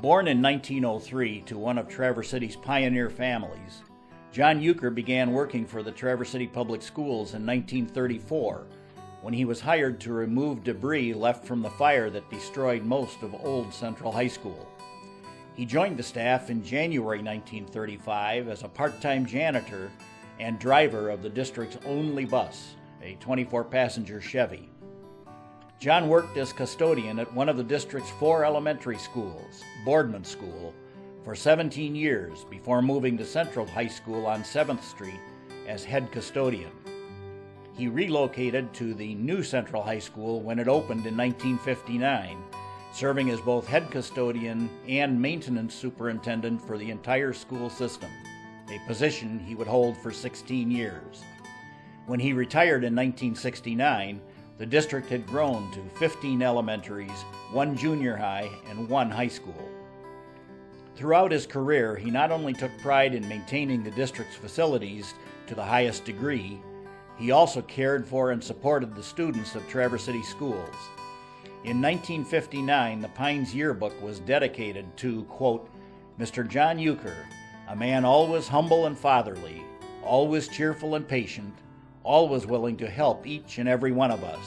Born in 1903 to one of Traverse City's pioneer families, John Youker began working for the Traverse City Public Schools in 1934 when he was hired to remove debris left from the fire that destroyed most of Old Central High School. He joined the staff in January 1935 as a part-time janitor and driver of the district's only bus, a 24-passenger Chevy. John worked as custodian at one of the district's 4 elementary schools, Boardman School, for 17 years before moving to Central High School on 7th Street as head custodian. He relocated to the new Central High School when it opened in 1959, serving as both head custodian and maintenance superintendent for the entire school system, a position he would hold for 16 years. When he retired in 1969, the district had grown to 15 elementaries, 1 junior high, and 1 high school. Throughout his career, he not only took pride in maintaining the district's facilities to the highest degree, he also cared for and supported the students of Traverse City schools. In 1959, the Pines Yearbook was dedicated to, quote, Mr. John Youker, a man always humble and fatherly, always cheerful and patient, always willing to help each and every one of us.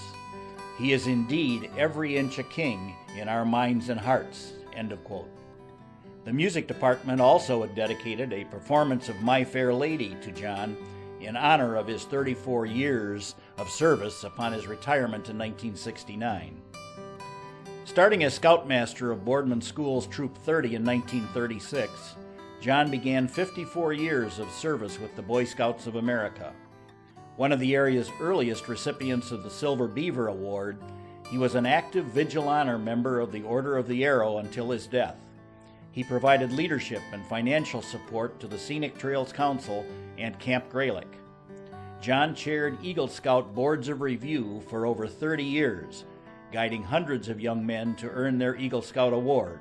He is indeed every inch a king in our minds and hearts, end of quote. The music department also had dedicated a performance of My Fair Lady to John in honor of his 34 years of service upon his retirement in 1969. Starting as scoutmaster of Boardman School's Troop 30 in 1936, John began 54 years of service with the Boy Scouts of America. One of the area's earliest recipients of the Silver Beaver Award, he was an active Vigil Honor member of the Order of the Arrow until his death. He provided leadership and financial support to the Scenic Trails Council and Camp Graylick. John chaired Eagle Scout boards of review for over 30 years, guiding hundreds of young men to earn their Eagle Scout award.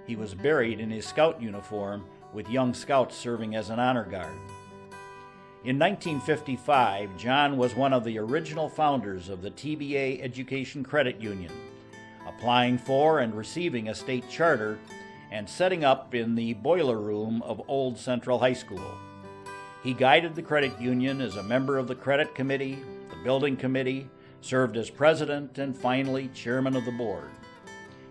He was buried in his scout uniform with young scouts serving as an honor guard. In 1955, John was one of the original founders of the TBA Education Credit Union, applying for and receiving a state charter and setting up in the boiler room of Old Central High School. He guided the credit union as a member of the credit committee, the building committee, served as president, and finally chairman of the board.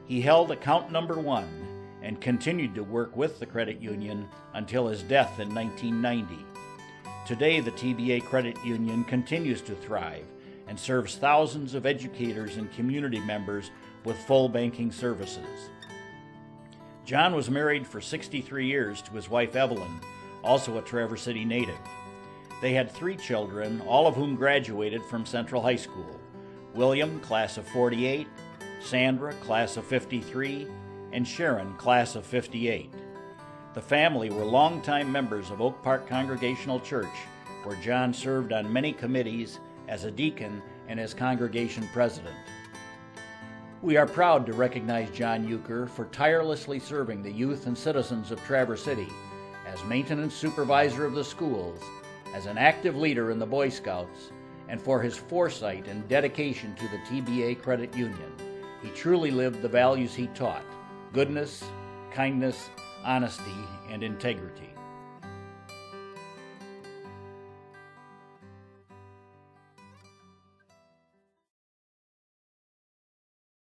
He held account number 1 and continued to work with the credit union until his death in 1990. Today, the TBA Credit Union continues to thrive and serves thousands of educators and community members with full banking services. John was married for 63 years to his wife Evelyn, also a Traverse City native. They had 3 children, all of whom graduated from Central High School: William, class of 48, Sandra, class of 53, and Sharon, class of 58. The family were longtime members of Oak Park Congregational Church, where John served on many committees as a deacon and as congregation president. We are proud to recognize John Youker for tirelessly serving the youth and citizens of Traverse City as maintenance supervisor of the schools, as an active leader in the Boy Scouts, and for his foresight and dedication to the TBA Credit Union. He truly lived the values he taught: goodness, kindness, honesty, and integrity.